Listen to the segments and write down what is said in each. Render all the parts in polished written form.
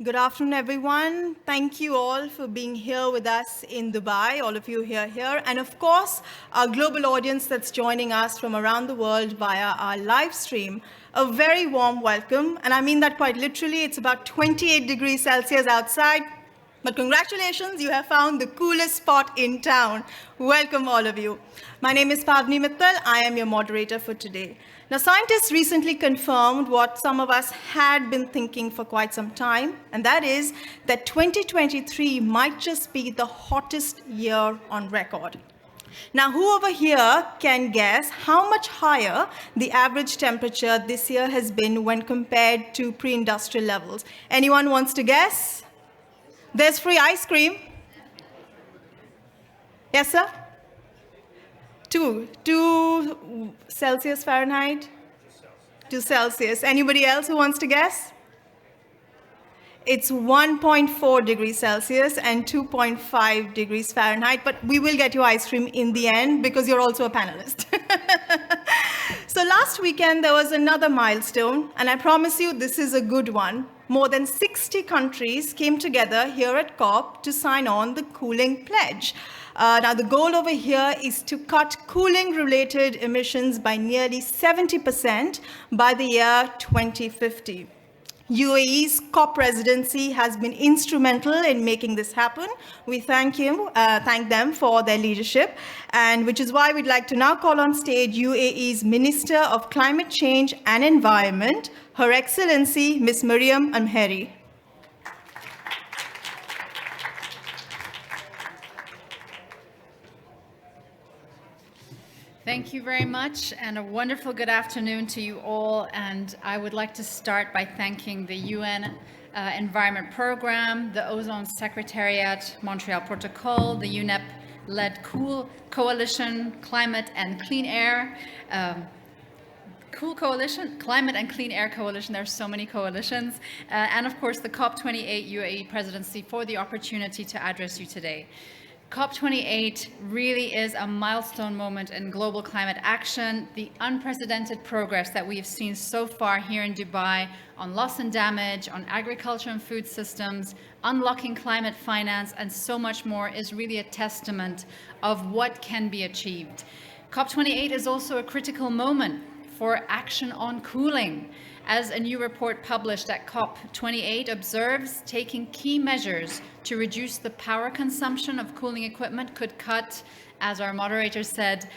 Good afternoon, everyone. Thank you all for being here with us in Dubai, all of you here. And of course, our global audience that's joining us from around the world via our live stream. A very warm welcome, and I mean that quite literally. It's about 28 degrees Celsius outside. But congratulations, you have found the coolest spot in town. Welcome, all of you. My name is Pavni Mittal. I am your moderator for today. Now, scientists recently confirmed what some of us had been thinking for quite some time, and that is that 2023 might just be the hottest year on record. Now, who over here can guess how much higher the average temperature this year has been when compared to pre-industrial levels? Anyone wants to guess? There's free ice cream. Yes, sir? 2 Celsius Fahrenheit? 2 Celsius. Anybody else who wants to guess? It's 1.4 degrees Celsius and 2.5 degrees Fahrenheit, but we will get you ice cream in the end because you're also a panelist. So last weekend, there was another milestone, and I promise you this is a good one. More than 60 countries came together here at COP to sign on the cooling pledge. Now, the goal over here is to cut cooling-related emissions by nearly 70% by the year 2050. UAE's COP Presidency has been instrumental in making this happen. We thank them for their leadership, and which is why we'd like to now call on stage UAE's Minister of Climate Change and Environment, Her Excellency Ms. Mariam Amheri. Thank you very much, and a wonderful good afternoon to you all. And I would like to start by thanking the UN Environment Programme, the Ozone Secretariat, Montreal Protocol, the UNEP-led Cool Coalition, Climate and Clean Air, Climate and Clean Air Coalition. There's so many coalitions, and of course the COP28 UAE Presidency for the opportunity to address you today. COP28 really is a milestone moment in global climate action. The unprecedented progress that we have seen so far here in Dubai on loss and damage, on agriculture and food systems, unlocking climate finance, and so much more is really a testament of what can be achieved. COP28 is also a critical moment for action on cooling. As a new report published at COP28 observes, taking key measures to reduce the power consumption of cooling equipment could cut, as our moderator said,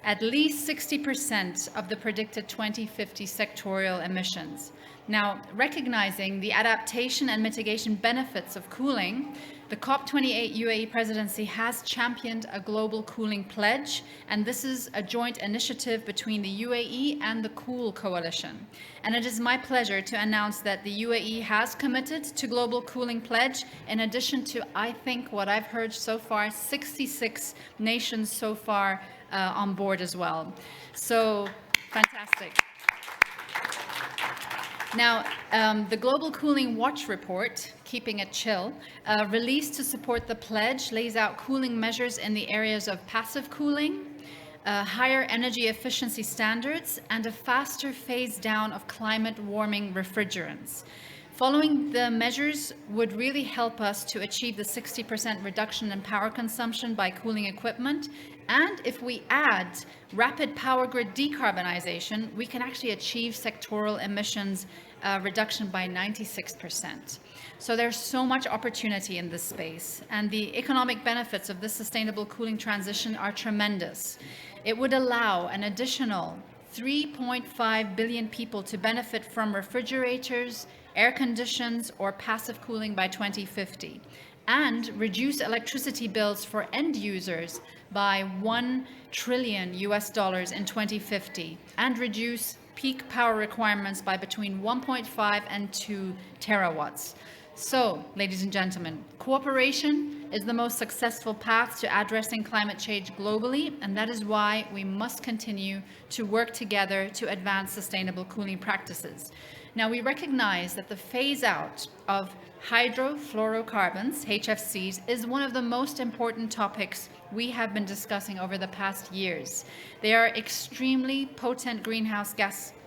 at least 60% of the predicted 2050 sectorial emissions. Now, recognizing the adaptation and mitigation benefits of cooling, the COP28 UAE Presidency has championed a global cooling pledge, and this is a joint initiative between the UAE and the Cool Coalition. And it is my pleasure to announce that the UAE has committed to global cooling pledge, in addition to, I think, what I've heard so far, 66 nations so far on board as well. So, fantastic. Now, the Global Cooling Watch Report, Keeping It Chill, released to support the pledge, lays out cooling measures in the areas of passive cooling, higher energy efficiency standards, and a faster phase down of climate warming refrigerants. Following the measures would really help us to achieve the 60% reduction in power consumption by cooling equipment. And if we add rapid power grid decarbonization, we can actually achieve sectoral emissions reduction by 96%. So there's so much opportunity in this space, and the economic benefits of this sustainable cooling transition are tremendous. It would allow an additional 3.5 billion people to benefit from refrigerators, air conditions, or passive cooling by 2050, and reduce electricity bills for end users by $1 trillion in 2050, and reduce peak power requirements by between 1.5 and 2 terawatts. So, ladies and gentlemen, cooperation is the most successful path to addressing climate change globally, and that is why we must continue to work together to advance sustainable cooling practices. Now, we recognize that the phase out of hydrofluorocarbons, HFCs, is one of the most important topics we have been discussing over the past years. They are extremely potent greenhouse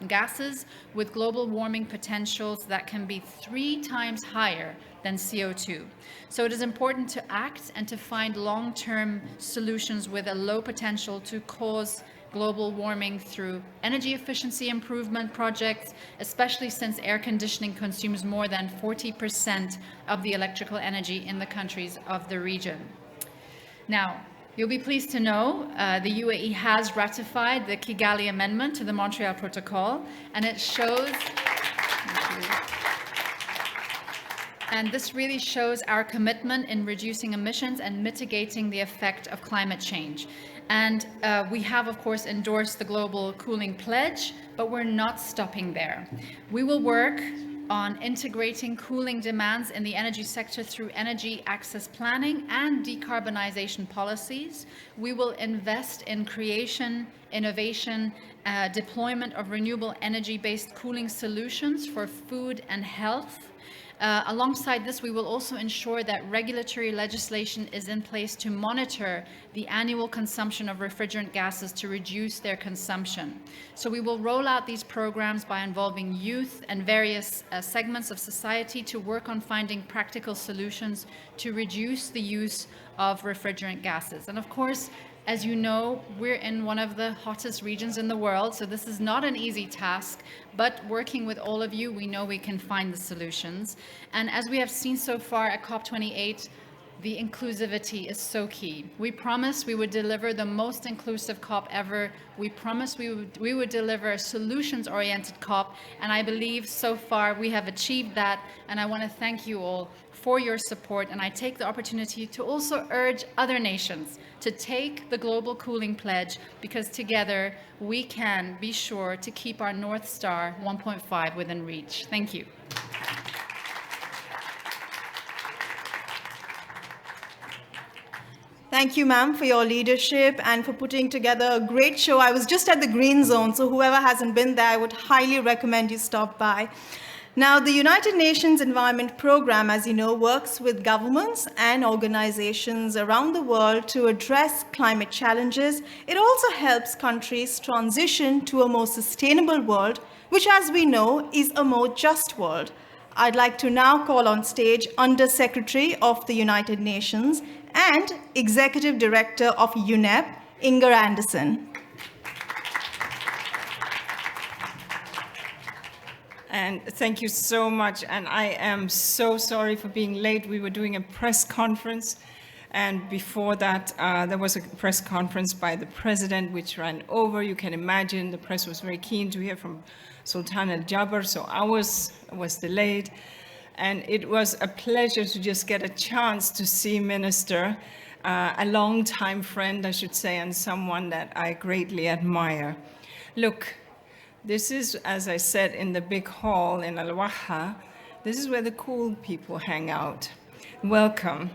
gases with global warming potentials that can be 3 times higher than CO2. So it is important to act and to find long-term solutions with a low potential to cause global warming through energy efficiency improvement projects, especially since air conditioning consumes more than 40% of the electrical energy in the countries of the region. Now, you'll be pleased to know the UAE has ratified the Kigali Amendment to the Montreal Protocol, and it shows, and this really shows our commitment in reducing emissions and mitigating the effect of climate change. And we have, of course, endorsed the Global Cooling Pledge, but we're not stopping there. We will work on integrating cooling demands in the energy sector through energy access planning and decarbonization policies. We will invest in creation, innovation, deployment of renewable energy-based cooling solutions for food and health. Alongside this, we will also ensure that regulatory legislation is in place to monitor the annual consumption of refrigerant gases to reduce their consumption. So we will roll out these programs by involving youth and various segments of society to work on finding practical solutions to reduce the use of refrigerant gases. And of course, as you know, we're in one of the hottest regions in the world, so this is not an easy task, but working with all of you, we know we can find the solutions. And as we have seen so far at COP28, the inclusivity is so key. We promised we would deliver the most inclusive COP ever. We promised we would deliver a solutions-oriented COP, and I believe so far we have achieved that, and I want to thank you all for your support, and I take the opportunity to also urge other nations to take the Global Cooling Pledge, because together we can be sure to keep our North Star 1.5 within reach. Thank you. Thank you, ma'am, for your leadership and for putting together a great show. I was just at the Green Zone, so whoever hasn't been there, I would highly recommend you stop by. Now, the United Nations Environment Programme, as you know, works with governments and organizations around the world to address climate challenges. It also helps countries transition to a more sustainable world, which, as we know, is a more just world. I'd like to now call on stage Under-Secretary of the United Nations and Executive Director of UNEP, Inger Anderson. And thank you so much. And I am so sorry for being late. We were doing a press conference. And before that, there was a press conference by the president, which ran over. You can imagine the press was very keen to hear from Sultan Al Jaber, so ours was delayed. And it was a pleasure to just get a chance to see Minister, a longtime friend, I should say, and someone that I greatly admire. Look, this is, as I said, in the big hall in Al-Waha, this is where the cool people hang out. Welcome.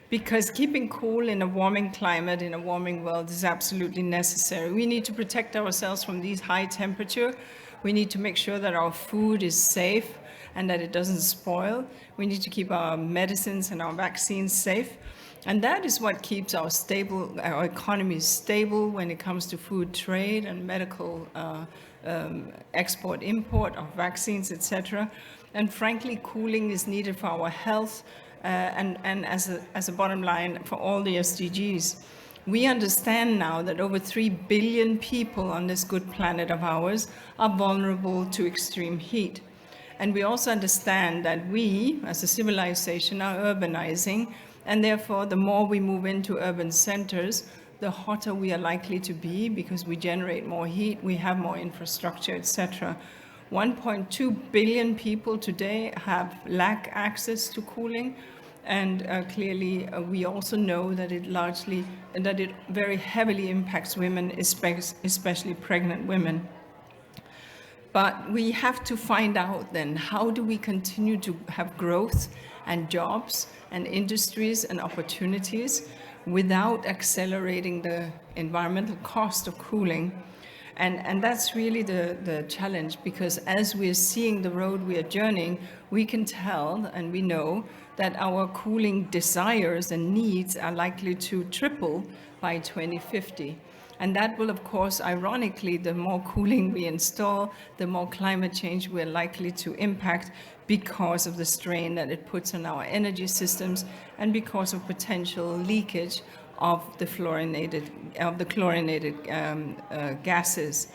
Because keeping cool in a warming climate, in a warming world, is absolutely necessary. We need to protect ourselves from these high temperature. We need to make sure that our food is safe and that it doesn't spoil. We need to keep our medicines and our vaccines safe. And that is what keeps our economy stable when it comes to food trade and medical export-import of vaccines, etc. And frankly, cooling is needed for our health and as a bottom line for all the SDGs. We understand now that over 3 billion people on this good planet of ours are vulnerable to extreme heat. And we also understand that we, as a civilization, are urbanizing, and therefore the more we move into urban centers, the hotter we are likely to be because we generate more heat, we have more infrastructure, etc. 1.2 billion people today lack access to cooling, and clearly we also know that it very heavily impacts women, especially pregnant women. But we have to find out then, how do we continue to have growth and jobs and industries and opportunities without accelerating the environmental cost of cooling? And that's really the challenge, because as we're seeing the road we are journeying, we can tell and we know that our cooling desires and needs are likely to triple by 2050. And that will, of course, ironically, the more cooling we install, the more climate change we're likely to impact, because of the strain that it puts on our energy systems and because of potential leakage of the chlorinated gases.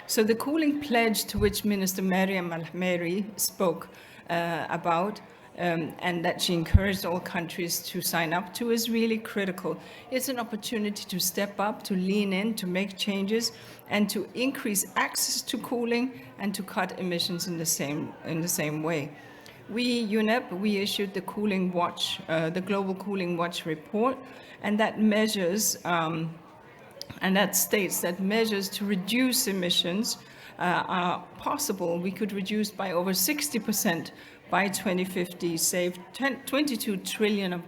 So the cooling pledge, to which Minister Mariam Al-Hameri spoke about, and that she encouraged all countries to sign up to, is really critical. It's an opportunity to step up, to lean in, to make changes, and to increase access to cooling and to cut emissions in the same way. We, UNEP, we issued the Cooling Watch, the Global Cooling Watch report, and that measures, and that states that measures to reduce emissions are possible. We could reduce by over 60% by 2050, save $22 trillion,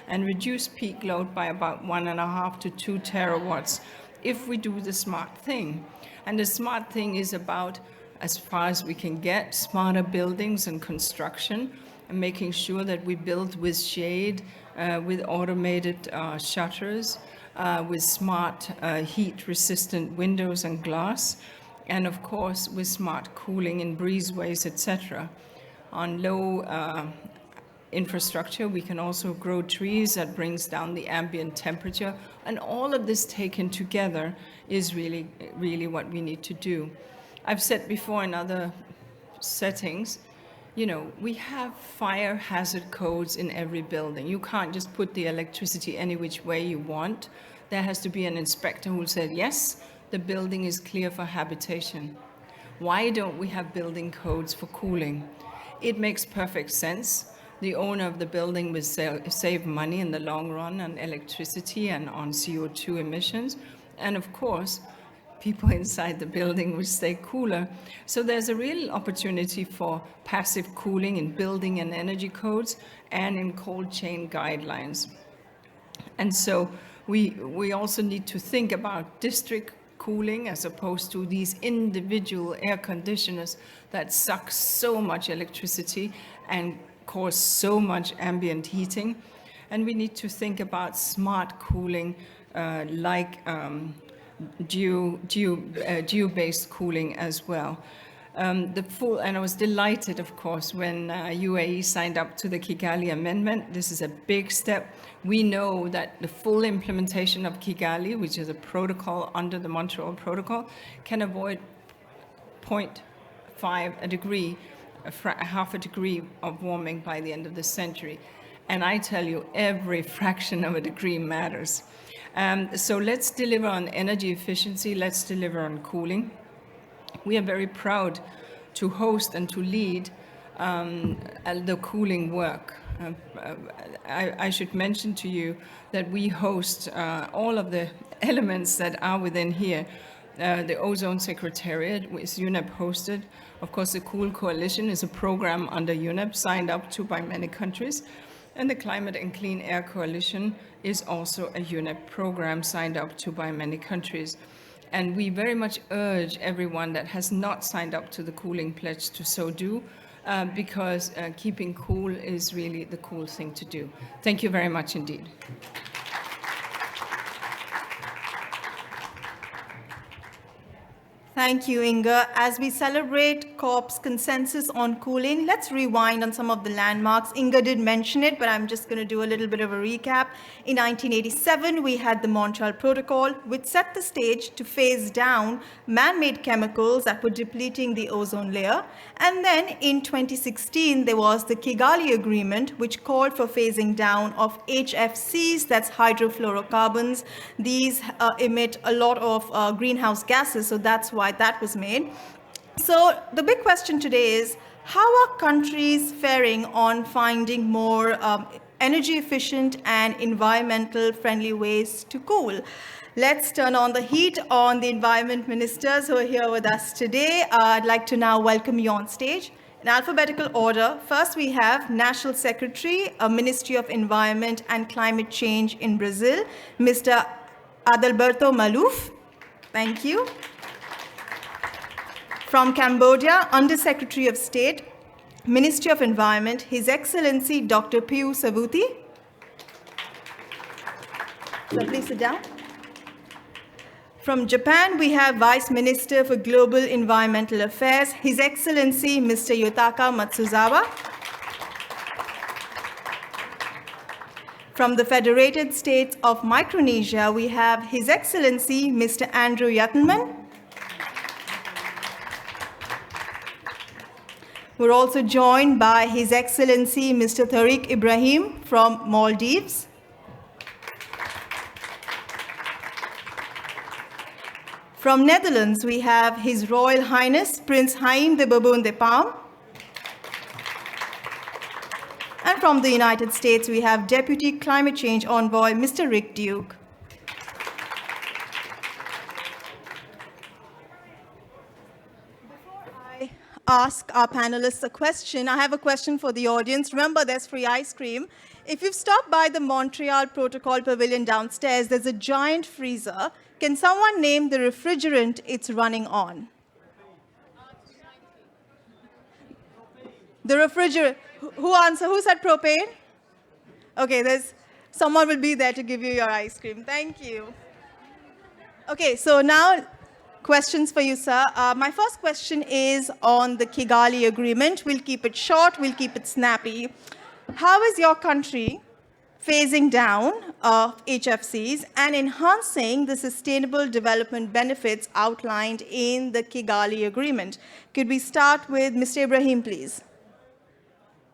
and reduce peak load by about 1.5 to 2 terawatts if we do the smart thing. And the smart thing is about, as far as we can get, smarter buildings and construction, and making sure that we build with shade, with automated shutters, with smart heat-resistant windows and glass, and of course with smart cooling in breezeways, etc. On low infrastructure, we can also grow trees that brings down the ambient temperature, and all of this taken together is really, really what we need to do. I've said before in other settings, you know, we have fire hazard codes in every building. You can't just put the electricity any which way you want. There has to be an inspector who said, yes, the building is clear for habitation. Why don't we have building codes for cooling? It makes perfect sense. The owner of the building will save money in the long run on electricity and on CO2 emissions. And of course, people inside the building will stay cooler. So there's a real opportunity for passive cooling in building and energy codes and in cold chain guidelines. And so we also need to think about district cooling as opposed to these individual air conditioners that suck so much electricity and cause so much ambient heating. And we need to think about smart cooling like geo-based cooling as well. And I was delighted, of course, when UAE signed up to the Kigali Amendment. This is a big step. We know that the full implementation of Kigali, which is a protocol under the Montreal Protocol, can avoid 0.5 degree, half a degree of warming by the end of the century. And I tell you, every fraction of a degree matters. So let's deliver on energy efficiency, let's deliver on cooling. We are very proud to host and to lead the cooling work. I should mention to you that we host all of the elements that are within here. The Ozone Secretariat is UNEP hosted. Of course, the Cool Coalition is a program under UNEP signed up to by many countries. And the Climate and Clean Air Coalition is also a UNEP program signed up to by many countries. And we very much urge everyone that has not signed up to the cooling pledge to so do, because keeping cool is really the cool thing to do. Thank you very much indeed. Thank you, Inga. As we celebrate COP's consensus on cooling, let's rewind on some of the landmarks. Inga did mention it, but I'm just going to do a little bit of a recap. In 1987, we had the Montreal Protocol, which set the stage to phase down man-made chemicals that were depleting the ozone layer. And then in 2016, there was the Kigali Agreement, which called for phasing down of HFCs, that's hydrofluorocarbons. These emit a lot of greenhouse gases, so that's why that was made. So the big question today is, how are countries faring on finding more energy efficient and environmental friendly ways to cool. Let's turn on the heat on the environment ministers who are here with us today. I'd like to now welcome you on stage. In alphabetical order, first we have National Secretary, Ministry of Environment and Climate Change in Brazil, Mr. Adalberto Maluf. Thank you. From Cambodia, Under Secretary of State, Ministry of Environment, His Excellency Dr. Piu Savuti. So please sit down. From Japan, we have Vice Minister for Global Environmental Affairs, His Excellency Mr. Yotaka Matsuzawa. From the Federated States of Micronesia, we have His Excellency Mr. Andrew Yattenman. We're also joined by His Excellency Mr. Tariq Ibrahim from Maldives. From Netherlands, we have His Royal Highness Prince Haim de Bourbon de Palm. And from the United States, we have Deputy Climate Change Envoy Mr. Rick Duke. Ask our panelists a question. I have a question for the audience. Remember, there's free ice cream. If you've stopped by the Montreal Protocol Pavilion downstairs, there's a giant freezer. Can someone name the refrigerant it's running on? The refrigerant. Who said propane? Okay, someone will be there to give you your ice cream. Thank you. Okay, so now questions for you, sir. My first question is on the Kigali Agreement. We'll keep it short, we'll keep it snappy. How is your country phasing down HFCs and enhancing the sustainable development benefits outlined in the Kigali Agreement? Could we start with Mr. Ibrahim, please?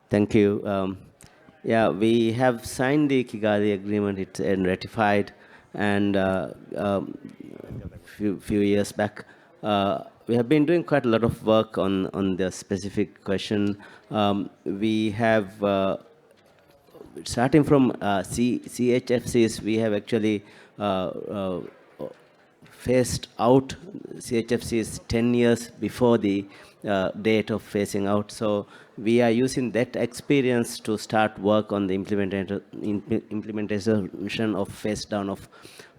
Thank you. Yeah, we have signed the Kigali Agreement. It's ratified, and few years back, we have been doing quite a lot of work on the specific question. We have, starting from CHFCs, we have actually phased out CHFCs 10 years before the date of phasing out. So we are using that experience to start work on the implementation of phase down of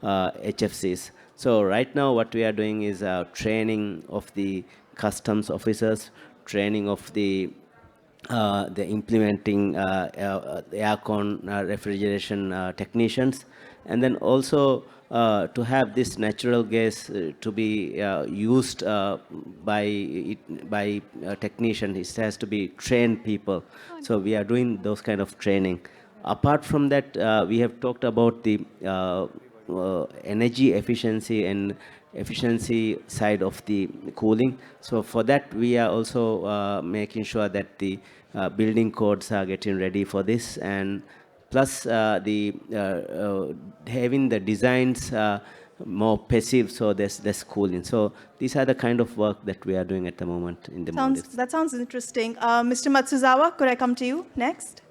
HFCs. So right now what we are doing is training of the customs officers, training of the implementing aircon refrigeration technicians, and then also to have this natural gas to be used by technicians. It has to be trained people. So we are doing those kind of training. Apart from that, we have talked about the energy efficiency and efficiency side of the cooling. So for that, we are also making sure that the building codes are getting ready for this, and plus having the designs more passive, so there's less cooling. So these are the kind of work that we are doing at the moment in the Maldives. That sounds interesting. Mr. Matsuzawa, could I come to you next?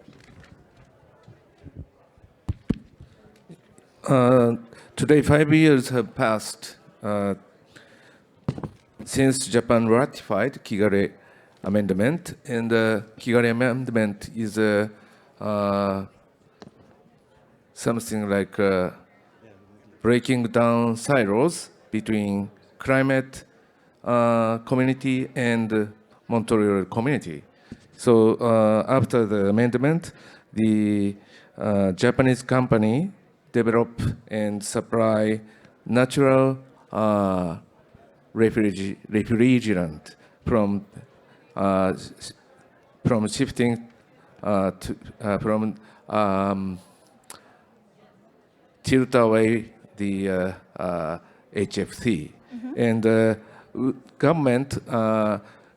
Today, 5 years have passed since Japan ratified Kigali Amendment, and the Kigali Amendment is something like breaking down silos between climate community and Montreal community. So after the amendment, the Japanese company develop and supply natural refrigerant from shifting from tilt away the HFC. And government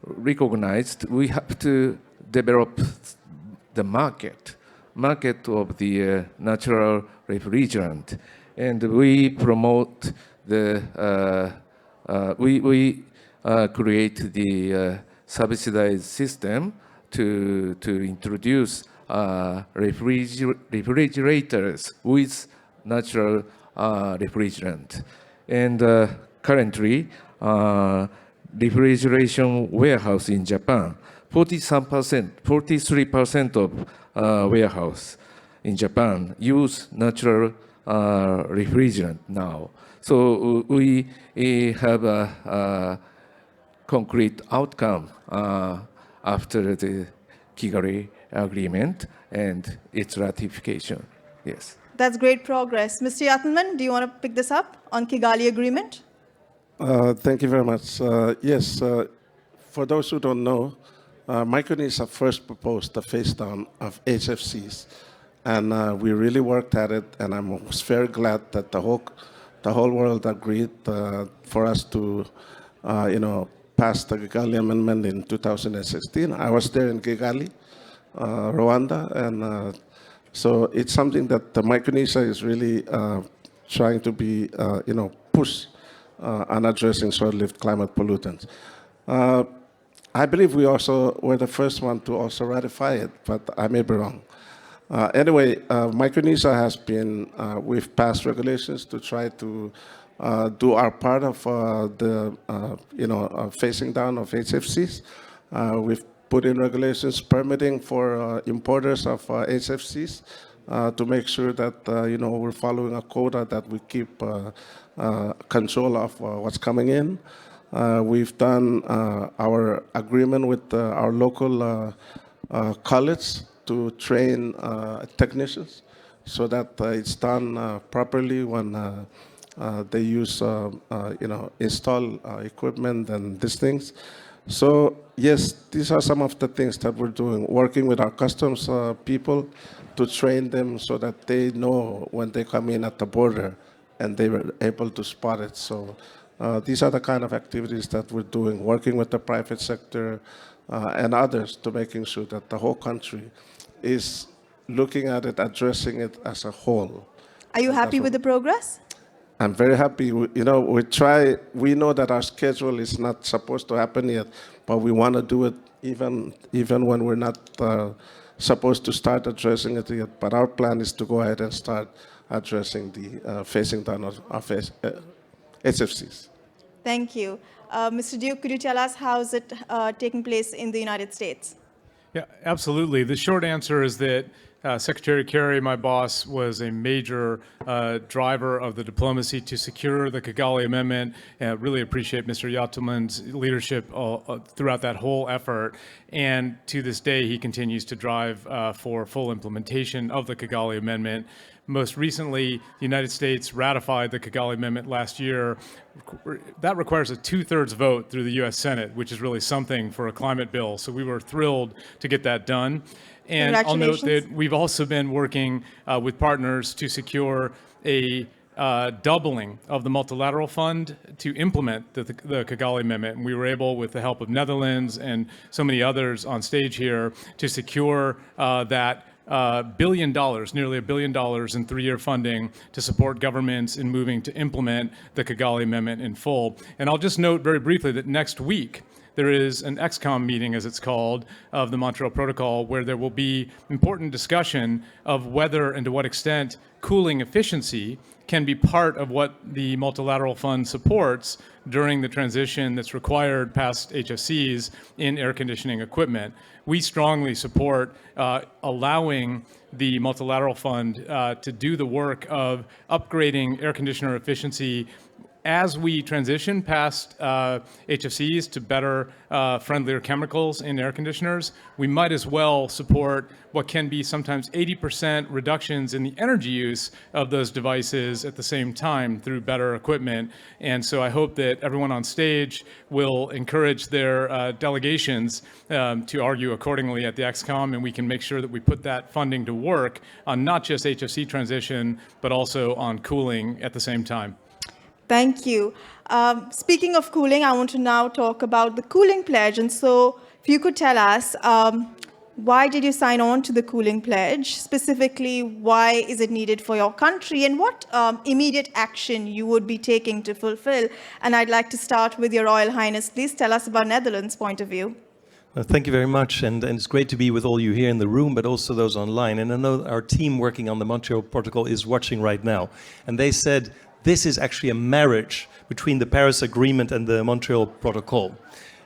recognized we have to develop the market of the natural refrigerant, and we promote the we create the subsidized system to introduce refrigerators with natural refrigerant. And currently, refrigeration warehouse in Japan, 43% of warehouse in Japan use natural refrigerant now. So we have a concrete outcome after the Kigali Agreement and its ratification. Yes. That's great progress. Mr. Yattleman, do you want to pick this up on Kigali Agreement? Thank you very much. Yes, for those who don't know, Micronesia first proposed the phase down of HFCs, and we really worked at it. And I was very glad that the whole world agreed for us to, pass the Kigali Amendment in 2016. I was there in Kigali, Rwanda, and so it's something that Micronesia is really trying to be, push on addressing soil-lived climate pollutants. I believe we also were the first one to also ratify it, but I may be wrong. Anyway, Micronesia has been, we've passed regulations to try to do our part of the, phasing down of HFCs. We've put in regulations permitting for importers of HFCs to make sure that, we're following a quota, that we keep control of what's coming in. We've done our agreement with our local college to train technicians so that it's done properly when they use, install equipment and these things. So yes, these are some of the things that we're doing, working with our customs people to train them so that they know when they come in at the border and they were able to spot it. So these are the kind of activities that we're doing, working with the private sector and others to making sure that the whole country is looking at it, addressing it as a whole. Are you happy with the progress? I'm very happy. We know that our schedule is not supposed to happen yet, but we want to do it even when we're not supposed to start addressing it yet. But our plan is to go ahead and start addressing the phasing down of HFCs. Thank you. Mr. Duke, could you tell us how is it taking place in the United States? Yeah, absolutely. The short answer is that Secretary Kerry, my boss, was a major driver of the diplomacy to secure the Kigali Amendment. Really appreciate Mr. Yattleman's leadership throughout that whole effort. And to this day, he continues to drive for full implementation of the Kigali Amendment. Most recently, the United States ratified the Kigali Amendment last year. That requires a 2/3 vote through the U.S. Senate, which is really something for a climate bill. So we were thrilled to get that done. And I'll note that we've also been working with partners to secure a doubling of the multilateral fund to implement the Kigali Amendment. And we were able, with the help of Netherlands and so many others on stage here, to secure that $1 billion, nearly $1 billion in 3-year funding to support governments in moving to implement the Kigali Amendment in full. And I'll just note very briefly that next week, there is an XCOM meeting, as it's called, of the Montreal Protocol, where there will be important discussion of whether and to what extent cooling efficiency can be part of what the multilateral fund supports during the transition that's required past HFCs in air conditioning equipment. We strongly support allowing the multilateral fund to do the work of upgrading air conditioner efficiency as we transition past HFCs to better, friendlier chemicals in air conditioners. We might as well support what can be sometimes 80% reductions in the energy use of those devices at the same time through better equipment. And so I hope that everyone on stage will encourage their delegations to argue accordingly at the XCOM, and we can make sure that we put that funding to work on not just HFC transition, but also on cooling at the same time. Thank you. Speaking of cooling, I want to now talk about the cooling pledge. And so if you could tell us, why did you sign on to the cooling pledge? Specifically, why is it needed for your country? And what immediate action you would be taking to fulfill? And I'd like to start with Your Royal Highness. Please tell us about Netherlands' point of view. Thank you very much, and it's great to be with all you here in the room, but also those online. And I know our team working on the Montreal Protocol is watching right now, and they said this is actually a marriage between the Paris Agreement and the Montreal Protocol.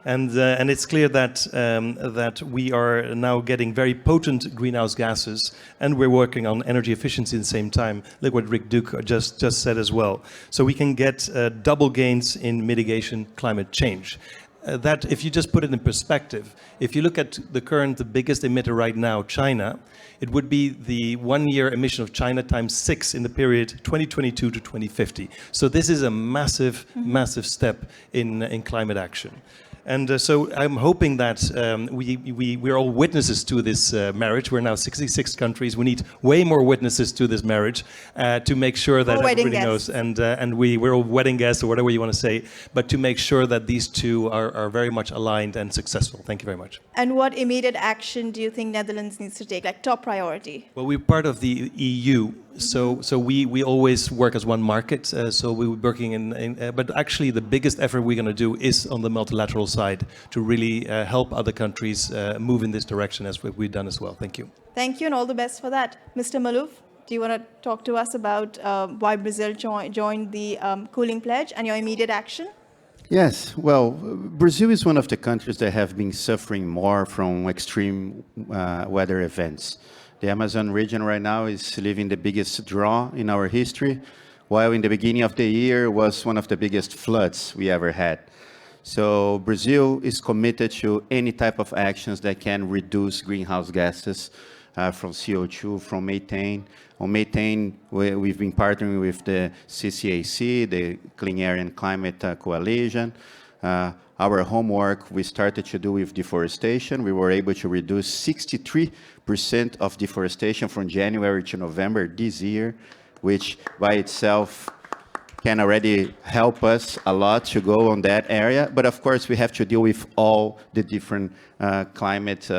And it's clear that we are now getting very potent greenhouse gases, and we're working on energy efficiency at the same time. Look what Rick Duke just said as well. So we can get double gains in mitigation climate change. That, if you just put it in perspective, if you look at the biggest emitter right now, China, it would be the 1 year emission of China times 6 in the period 2022 to 2050. So this is a massive, massive step in climate action. And so I'm hoping that we're all witnesses to this marriage. We're now 66 countries. We need way more witnesses to this marriage to make sure that everybody knows. And we're all wedding guests or whatever you want to say, but to make sure that these two are very much aligned and successful. Thank you very much. And what immediate action do you think Netherlands needs to take, like top priority? Well, we're part of the EU. So we always work as one market. So we're working but actually the biggest effort we're going to do is on the multilateral side to really help other countries move in this direction as we've done as well. Thank you. Thank you, and all the best for that. Mr. Malouf, do you want to talk to us about why Brazil joined the cooling pledge and your immediate action? Yes, well, Brazil is one of the countries that have been suffering more from extreme weather events. The Amazon region right now is living the biggest drought in our history, while in the beginning of the year was one of the biggest floods we ever had. So Brazil is committed to any type of actions that can reduce greenhouse gases from CO2, from methane. On methane, we've been partnering with the CCAC, the Clean Air and Climate Coalition. Our homework we started to do with deforestation. We were able to reduce 63% of deforestation from January to November this year, which by itself can already help us a lot to go on that area. But of course, we have to deal with all the different climate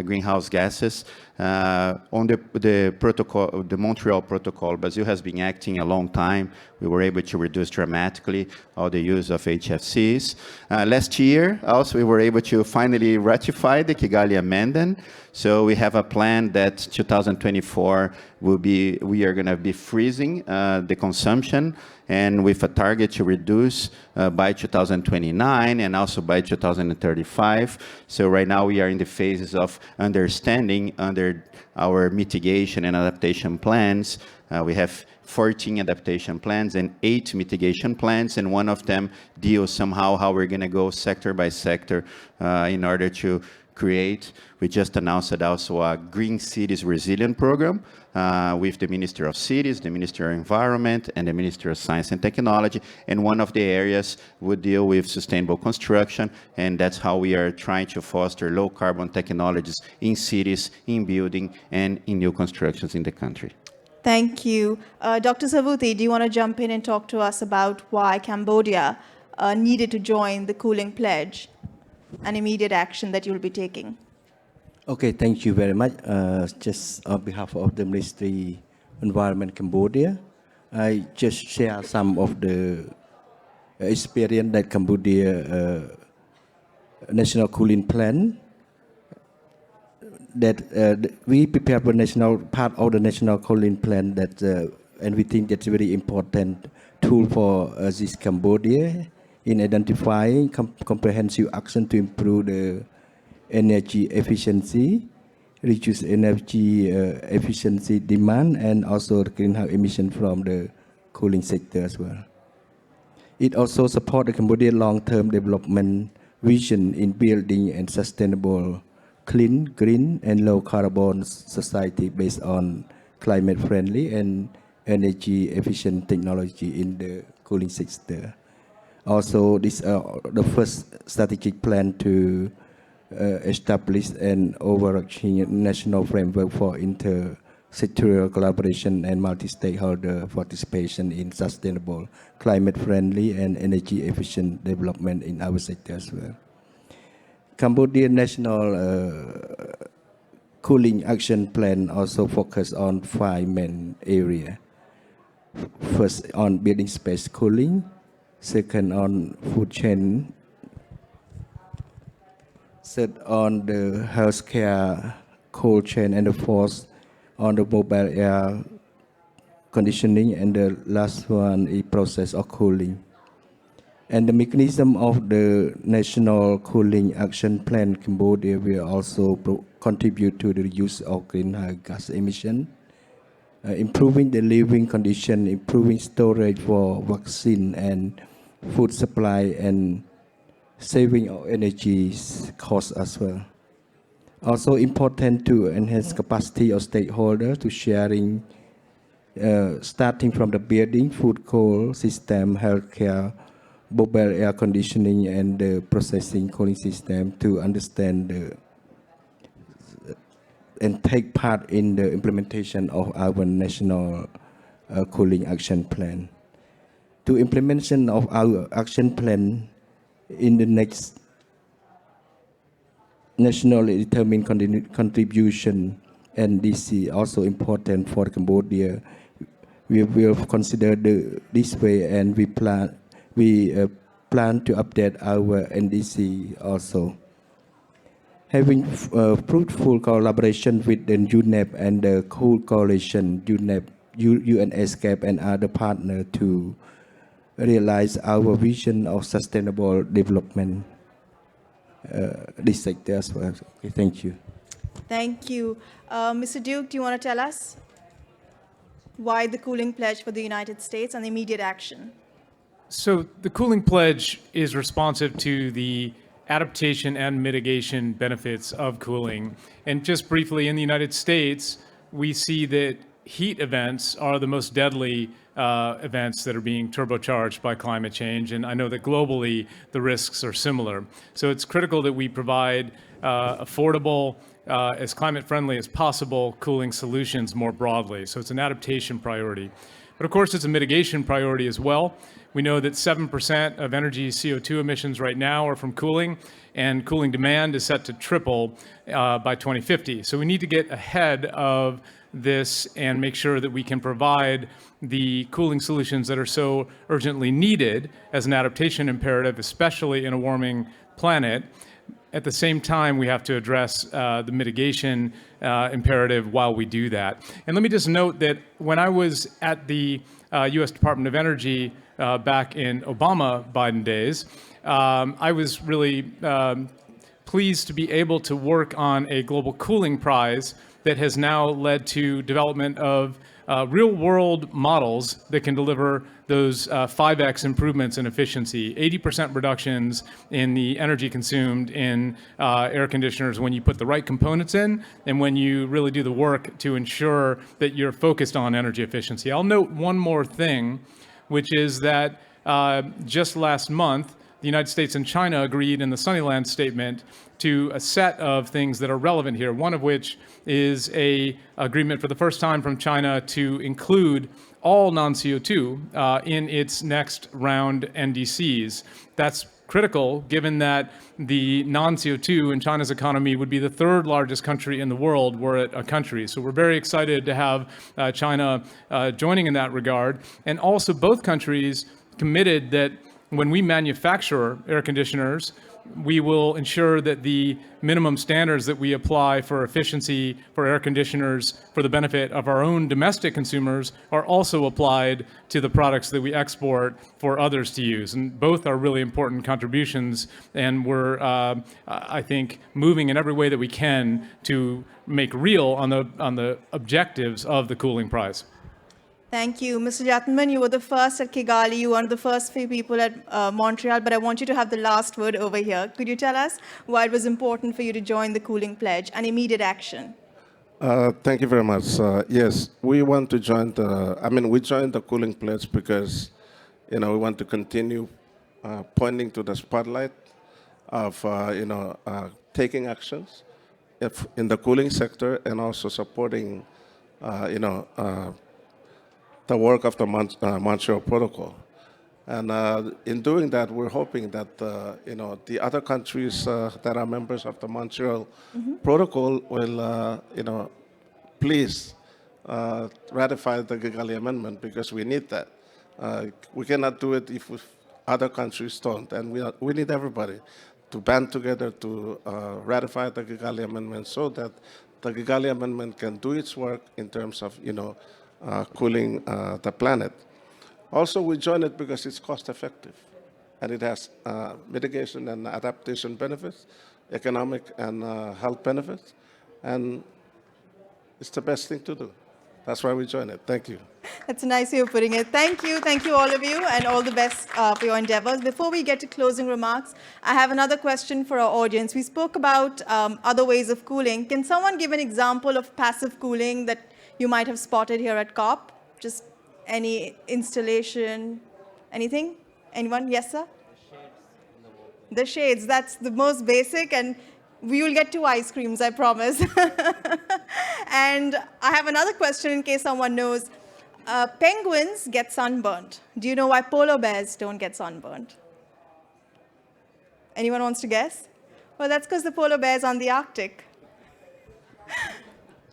greenhouse gases. On the protocol, the Montreal Protocol, Brazil has been acting a long time. We were able to reduce dramatically all the use of HFCs. Last year, also, we were able to finally ratify the Kigali Amendment. So we have a plan that 2024 we are going to be freezing the consumption, and with a target to reduce by 2029 and also by 2035. So right now we are in the phases of understanding under our mitigation and adaptation plans. We have 14 adaptation plans and 8 mitigation plans, and one of them deals somehow how we're going to go sector by sector in order to create. We just announced also a Green Cities Resilient Program with the Minister of Cities, the Minister of Environment, and the Minister of Science and Technology. And one of the areas would deal with sustainable construction, and that's how we are trying to foster low carbon technologies in cities, in building, and in new constructions in the country. Thank you. Dr. Savuti, do you want to jump in and talk to us about why Cambodia needed to join the cooling pledge and immediate action that you'll be taking? Okay, thank you very much. Just on behalf of the Ministry of Environment Cambodia, I just share some of the experience that Cambodia National Cooling Plan that we prepare for national part of the National Cooling Plan that and we think that's a very important tool for this Cambodia in identifying comprehensive action to improve the energy efficiency, reduce energy efficiency demand, and also the greenhouse emission from the cooling sector as well. It also supports the Cambodian long-term development vision in building and sustainable, clean, green, and low-carbon society based on climate-friendly and energy-efficient technology in the cooling sector. Also, this the first strategic plan to establish an overarching national framework for intersectoral collaboration and multi-stakeholder participation in sustainable, climate-friendly, and energy-efficient development in our sector as well. Cambodian National Cooling Action Plan also focus on 5 main areas. First, on building space cooling. Second, on food chain set on the healthcare cold chain, and the fourth on the mobile air conditioning, and the last one is process of cooling. And the mechanism of the National Cooling Action Plan Cambodia will also contribute to the reduce of greenhouse gas emission, improving the living condition, improving storage for vaccine and food supply, and saving of energy costs as well. Also important to enhance capacity of stakeholders to sharing, starting from the building, food cold system, healthcare, mobile air conditioning, and the processing cooling system to understand and take part in the implementation of our national cooling action plan. To implementation of our action plan in the next nationally determined contribution, NDC, also important for Cambodia. We will consider this way, and we plan to update our NDC also. Having fruitful collaboration with the UNEP and the Cool Coalition, UNEP, UNESCAP, and other partners to realize our vision of sustainable development. This sector as well. Okay, thank you. Thank you. Mr. Duke, do you want to tell us why the cooling pledge for the United States and immediate action? So the cooling pledge is responsive to the adaptation and mitigation benefits of cooling. And just briefly, in the United States, we see that heat events are the most deadly events that are being turbocharged by climate change. And I know that globally, the risks are similar. So it's critical that we provide affordable, as climate-friendly as possible, cooling solutions more broadly. So it's an adaptation priority. But of course, it's a mitigation priority as well. We know that 7% of energy CO2 emissions right now are from cooling, and cooling demand is set to triple by 2050. So we need to get ahead of this and make sure that we can provide the cooling solutions that are so urgently needed as an adaptation imperative, especially in a warming planet. At the same time, we have to address the mitigation imperative while we do that. And let me just note that when I was at the U.S. Department of Energy back in Obama-Biden days, I was really pleased to be able to work on a global cooling prize that has now led to development of real-world models that can deliver those 5x improvements in efficiency, 80% reductions in the energy consumed in air conditioners when you put the right components in and when you really do the work to ensure that you're focused on energy efficiency. I'll note one more thing, which is that just last month, the United States and China agreed in the Sunnyland Statement to a set of things that are relevant here, one of which is an agreement for the first time from China to include all non-CO2 in its next round NDCs. That's critical given that the non-CO2 in China's economy would be the third largest country in the world were it a country. So we're very excited to have China joining in that regard. And also both countries committed that when we manufacture air conditioners, we will ensure that the minimum standards that we apply for efficiency for air conditioners for the benefit of our own domestic consumers are also applied to the products that we export for others to use. And both are really important contributions, and we're, I think, moving in every way that we can to make real on the objectives of the cooling prize. Thank you. Mr. Jatman, you were the first at Kigali. You were one of the first few people at Montreal, but I want you to have the last word over here. Could you tell us why it was important for you to join the cooling pledge and immediate action? Thank you very much. Yes, we want to join we joined the cooling pledge because, we want to continue pointing to the spotlight of, taking actions in the cooling sector and also supporting, the work of the Montreal Protocol. And in doing that, we're hoping that, the other countries that are members of the Montreal Protocol will, please ratify the Kigali Amendment because we need that. We cannot do it if other countries don't, and we need everybody to band together to ratify the Kigali Amendment so that the Kigali Amendment can do its work in terms of, cooling the planet. Also, we join it because it's cost effective and it has mitigation and adaptation benefits, economic and health benefits, and it's the best thing to do. That's why we join it. Thank you. That's a nice way of putting it. Thank you all of you, and all the best for your endeavors. Before we get to closing remarks, I have another question for our audience. We spoke about other ways of cooling. Can someone give an example of passive cooling that you might have spotted here at COP? Just any installation, anything? Anyone? Yes, sir? The shades, that's the most basic, and we will get to ice creams, I promise. And I have another question in case someone knows. Penguins get sunburned. Do you know why polar bears don't get sunburned? Anyone wants to guess? Well, that's because the polar bear's on the Arctic.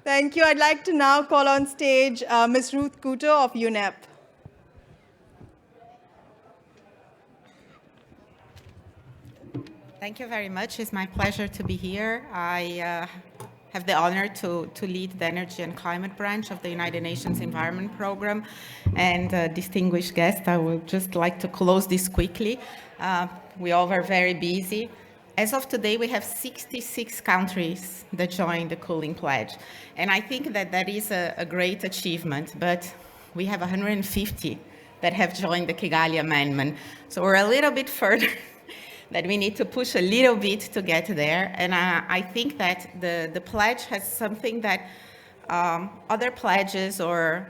Thank you. I'd like to now call on stage Ms. Ruth Couto of UNEP. Thank you very much. It's my pleasure to be here. I have the honor to lead the Energy and Climate Branch of the United Nations Environment Program. And distinguished guests, I would just like to close this quickly. We all were very busy. As of today, we have 66 countries that joined the Cooling Pledge. And I think that that is a great achievement, but we have 150 that have joined the Kigali Amendment. So we're a little bit further that we need to push a little bit to get there. And I think that the pledge has something that other pledges or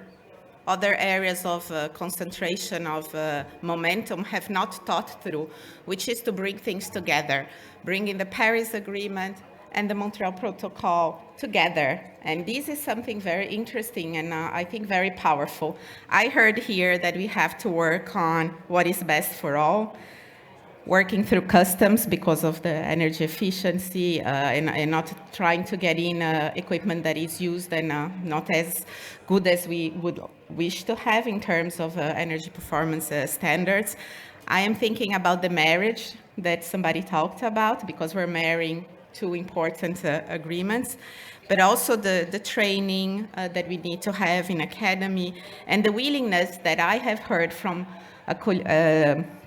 other areas of concentration of momentum have not thought through, which is to bring things together, bringing the Paris Agreement and the Montreal Protocol together. And this is something very interesting and I think very powerful. I heard here that we have to work on what is best for all, working through customs because of the energy efficiency and not trying to get in equipment that is used and not as good as we would wish to have in terms of energy performance standards. I am thinking about the marriage that somebody talked about because we're marrying two important agreements, but also the training that we need to have in academy and the willingness that I have heard from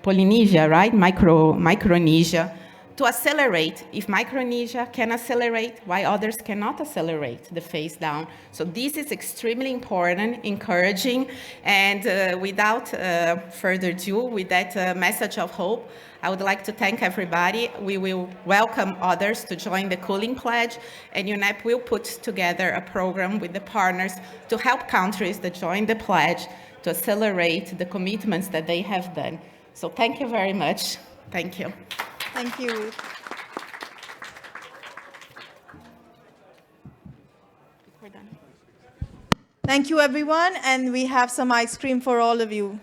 Polynesia, right? Micronesia, to accelerate. If Micronesia can accelerate, why others cannot accelerate the phase down? So this is extremely important, encouraging, and without further ado, with that message of hope, I would like to thank everybody. We will welcome others to join the Cooling Pledge, and UNEP will put together a program with the partners to help countries that join the pledge to accelerate the commitments that they have done. So thank you very much. Thank you. Thank you. Thank you, everyone, and we have some ice cream for all of you.